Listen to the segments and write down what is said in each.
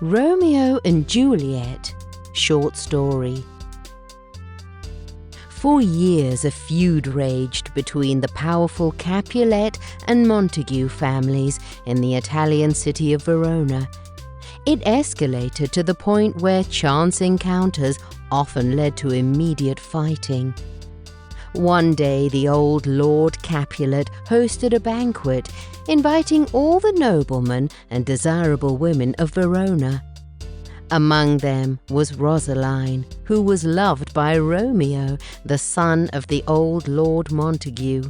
Romeo and Juliet, short story. For years a feud raged between the powerful Capulet and Montague families in the Italian city of Verona. It escalated to the point where chance encounters often led to immediate fighting. One day the old Lord Capulet hosted a banquet, inviting all the noblemen and desirable women of Verona. Among them was Rosaline, who was loved by Romeo, the son of the old Lord Montague.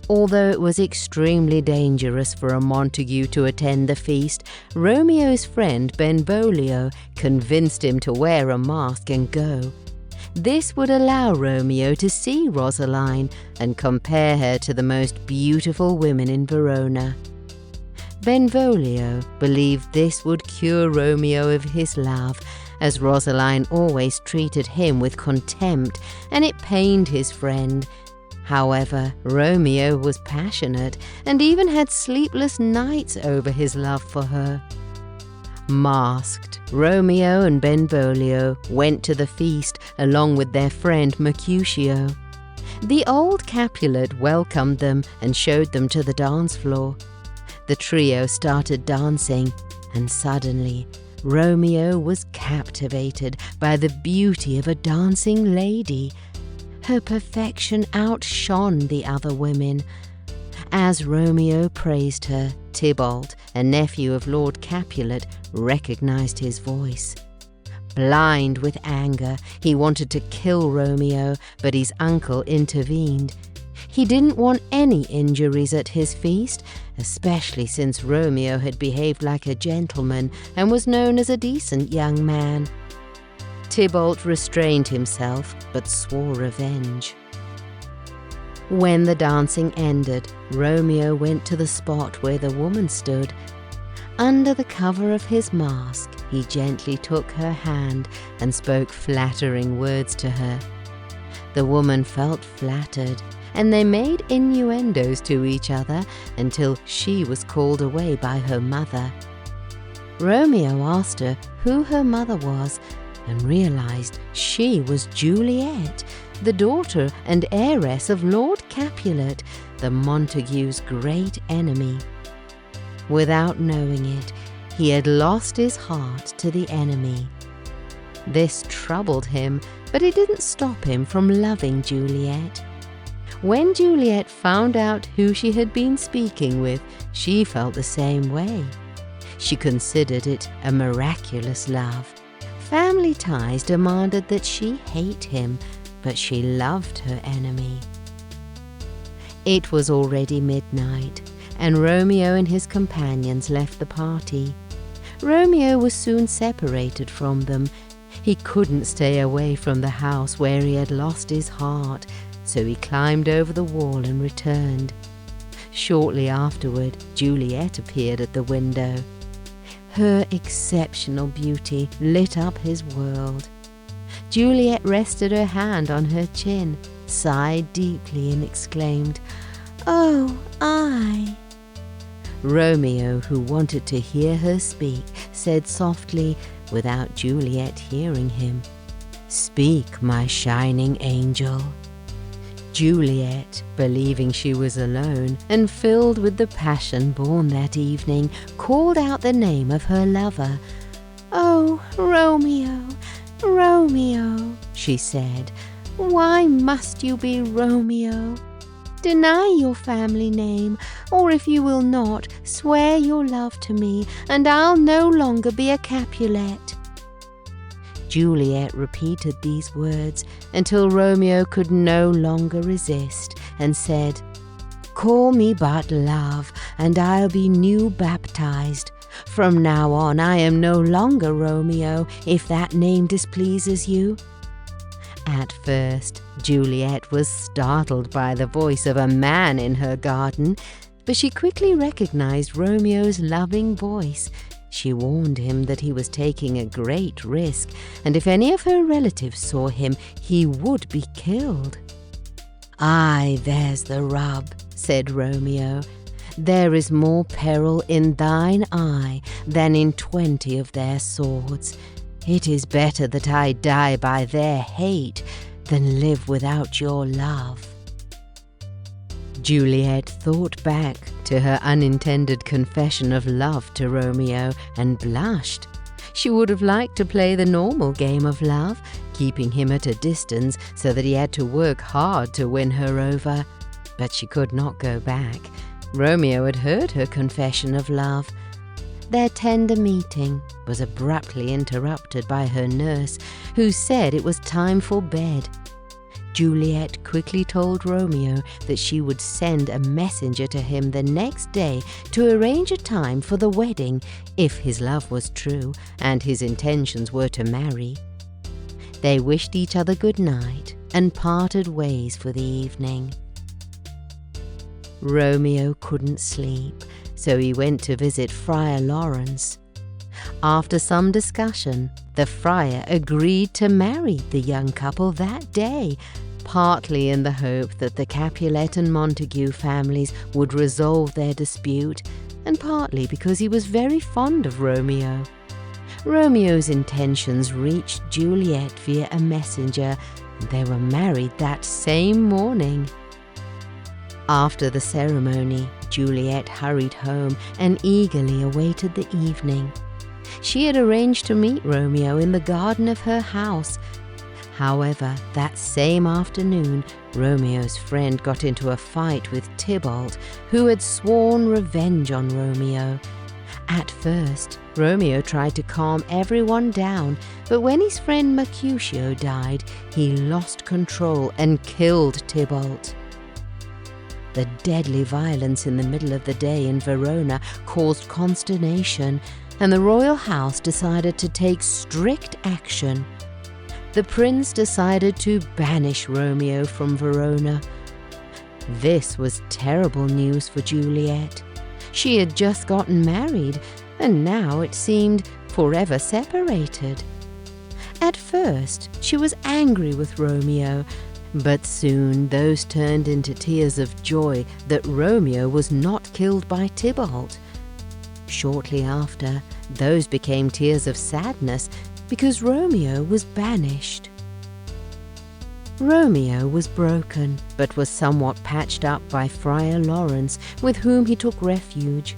Although it was extremely dangerous for a Montague to attend the feast, Romeo's friend Benvolio convinced him to wear a mask and go. This would allow Romeo to see Rosaline and compare her to the most beautiful women in Verona. Benvolio believed this would cure Romeo of his love, as Rosaline always treated him with contempt, and it pained his friend. However, Romeo was passionate and even had sleepless nights over his love for her. Masked, Romeo and Benvolio went to the feast along with their friend Mercutio. The old Capulet welcomed them and showed them to the dance floor. The trio started dancing, and suddenly Romeo was captivated by the beauty of a dancing lady. Her perfection outshone the other women. As Romeo praised her, Tybalt, a nephew of Lord Capulet, recognized his voice. Blind with anger, he wanted to kill Romeo, but his uncle intervened. He didn't want any injuries at his feast, especially since Romeo had behaved like a gentleman and was known as a decent young man. Tybalt restrained himself, but swore revenge. When the dancing ended, Romeo went to the spot where the woman stood. Under the cover of his mask, he gently took her hand and spoke flattering words to her. The woman felt flattered, and they made innuendos to each other until she was called away by her mother. Romeo asked her who her mother was and realized she was Juliet, the daughter and heiress of Lord Capulet, the Montague's great enemy. Without knowing it, he had lost his heart to the enemy. This troubled him, but it didn't stop him from loving Juliet. When Juliet found out who she had been speaking with, she felt the same way. She considered it a miraculous love. Family ties demanded that she hate him, but she loved her enemy. It was already midnight, and Romeo and his companions left the party. Romeo was soon separated from them. He couldn't stay away from the house where he had lost his heart, so he climbed over the wall and returned. Shortly afterward, Juliet appeared at the window. Her exceptional beauty lit up his world. Juliet rested her hand on her chin, sighed deeply, and exclaimed, "Oh, I." Romeo, who wanted to hear her speak, said softly, without Juliet hearing him, "Speak, my shining angel." Juliet, believing she was alone and filled with the passion born that evening, called out the name of her lover. "Oh, Romeo, Romeo," she said, "why must you be Romeo? Deny your family name, or if you will not, swear your love to me, and I'll no longer be a Capulet." Juliet repeated these words until Romeo could no longer resist and said, "Call me but love, and I'll be new baptized. From now on I am no longer Romeo, if that name displeases you." At first, Juliet was startled by the voice of a man in her garden, but she quickly recognized Romeo's loving voice. She warned him that he was taking a great risk, and if any of her relatives saw him, he would be killed. "Aye, there's the rub," said Romeo. there is more peril in thine eye than in 20 of their swords. It is better that I die by their hate than live without your love." Juliet thought back to her unintended confession of love to Romeo and blushed. She would have liked to play the normal game of love, keeping him at a distance so that he had to work hard to win her over. But she could not go back. Romeo had heard her confession of love. Their tender meeting was abruptly interrupted by her nurse, who said it was time for bed. Juliet quickly told Romeo that she would send a messenger to him the next day to arrange a time for the wedding if his love was true and his intentions were to marry. They wished each other good night and parted ways for the evening. Romeo couldn't sleep, so he went to visit Friar Lawrence. After some discussion, the friar agreed to marry the young couple that day, partly in the hope that the Capulet and Montague families would resolve their dispute, and partly because he was very fond of Romeo. Romeo's intentions reached Juliet via a messenger, and they were married that same morning. After the ceremony, Juliet hurried home and eagerly awaited the evening. She had arranged to meet Romeo in the garden of her house. However, that same afternoon, Romeo's friend got into a fight with Tybalt, who had sworn revenge on Romeo. At first, Romeo tried to calm everyone down, but when his friend Mercutio died, he lost control and killed Tybalt. The deadly violence in the middle of the day in Verona caused consternation, and the royal house decided to take strict action. The prince decided to banish Romeo from Verona. This was terrible news for Juliet. She had just gotten married, and now it seemed forever separated. At first, she was angry with Romeo, but soon those turned into tears of joy that Romeo was not killed by Tybalt. Shortly after, those became tears of sadness because Romeo was banished. Romeo was broken, but was somewhat patched up by Friar Lawrence, with whom he took refuge.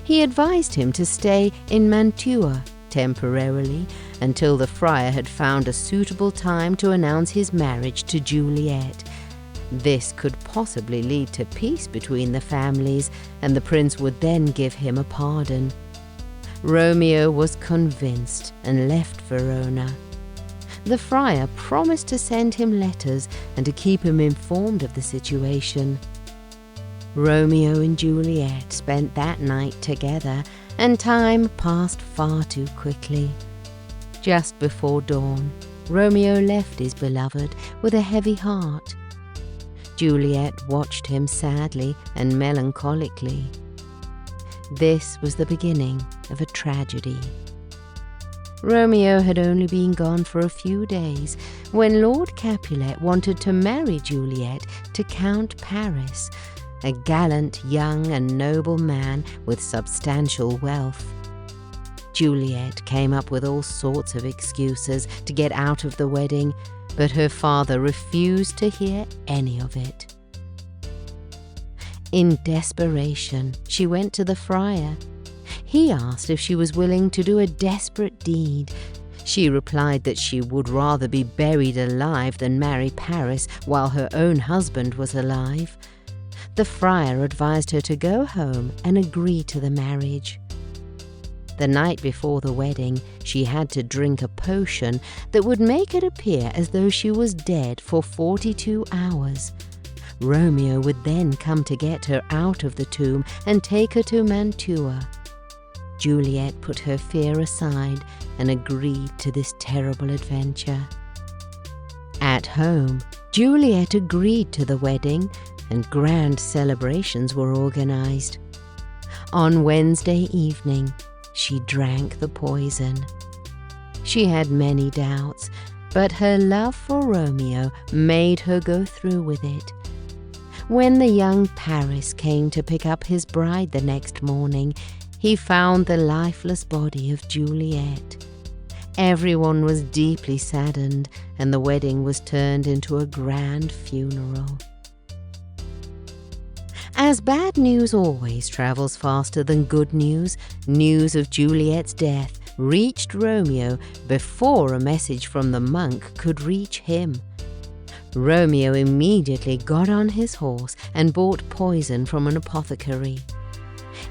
He advised him to stay in Mantua temporarily until the friar had found a suitable time to announce his marriage to Juliet. This could possibly lead to peace between the families, and the prince would then give him a pardon. Romeo was convinced and left Verona. The friar promised to send him letters and to keep him informed of the situation. Romeo and Juliet spent that night together, and time passed far too quickly. Just before dawn, Romeo left his beloved with a heavy heart. Juliet watched him sadly and melancholically. This was the beginning of a tragedy. Romeo had only been gone for a few days when Lord Capulet wanted to marry Juliet to Count Paris, a gallant young and noble man with substantial wealth. Juliet came up with all sorts of excuses to get out of the wedding, but her father refused to hear any of it. In desperation, she went to the friar. He asked if she was willing to do a desperate deed. She replied that she would rather be buried alive than marry Paris while her own husband was alive. The friar advised her to go home and agree to the marriage. The night before the wedding, she had to drink a potion that would make it appear as though she was dead for 42 hours. Romeo would then come to get her out of the tomb and take her to Mantua. Juliet put her fear aside and agreed to this terrible adventure. At home, Juliet agreed to the wedding, and grand celebrations were organized. On Wednesday evening, she drank the poison. She had many doubts, but her love for Romeo made her go through with it. When the young Paris came to pick up his bride the next morning, he found the lifeless body of Juliet. Everyone was deeply saddened, and the wedding was turned into a grand funeral. As bad news always travels faster than good news, news of Juliet's death reached Romeo before a message from the monk could reach him. Romeo immediately got on his horse and bought poison from an apothecary.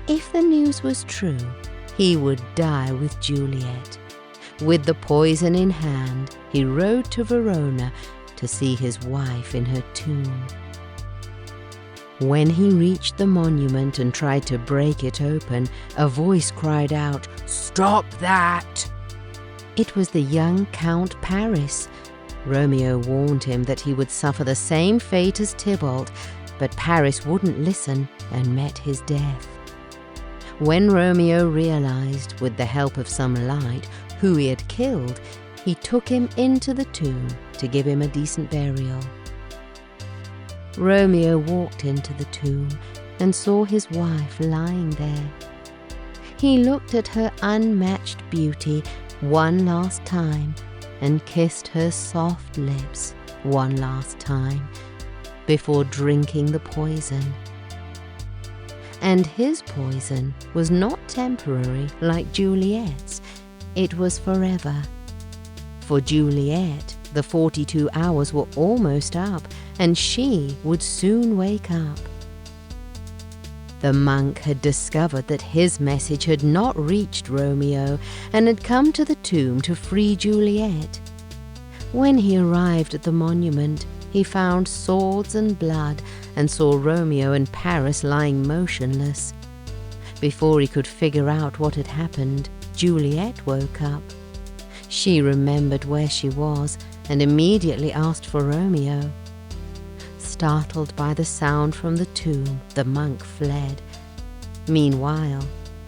If the news was true, he would die with Juliet. With the poison in hand, he rode to Verona to see his wife in her tomb. When he reached the monument and tried to break it open, a voice cried out, "Stop that!" It was the young Count Paris. Romeo warned him that he would suffer the same fate as Tybalt, but Paris wouldn't listen and met his death. When Romeo realized, with the help of some light, who he had killed, he took him into the tomb to give him a decent burial. Romeo walked into the tomb and saw his wife lying there. He looked at her unmatched beauty one last time and kissed her soft lips one last time before drinking the poison. And his poison was not temporary like Juliet's, it was forever. For Juliet, the 42 hours were almost up, and she would soon wake up. The monk had discovered that his message had not reached Romeo and had come to the tomb to free Juliet. When he arrived at the monument, he found swords and blood and saw Romeo and Paris lying motionless. Before he could figure out what had happened, Juliet woke up. She remembered where she was and immediately asked for Romeo. Startled by the sound from the tomb, the monk fled. Meanwhile,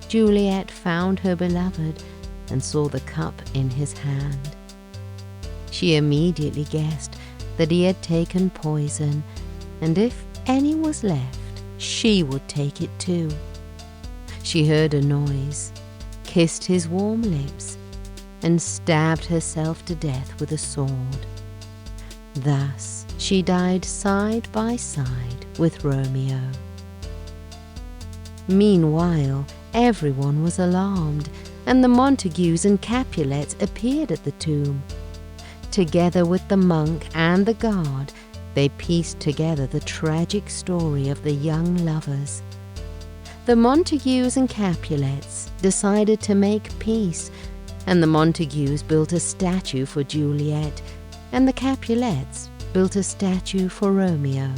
Juliet found her beloved and saw the cup in his hand. She immediately guessed that he had taken poison, and if any was left, she would take it too. She heard a noise, kissed his warm lips, and stabbed herself to death with a sword. Thus, she died side by side with Romeo. Meanwhile, everyone was alarmed, and the Montagues and Capulets appeared at the tomb. Together with the monk and the guard, they pieced together the tragic story of the young lovers. The Montagues and Capulets decided to make peace, and the Montagues built a statue for Juliet, and the Capulets built a statue for Romeo.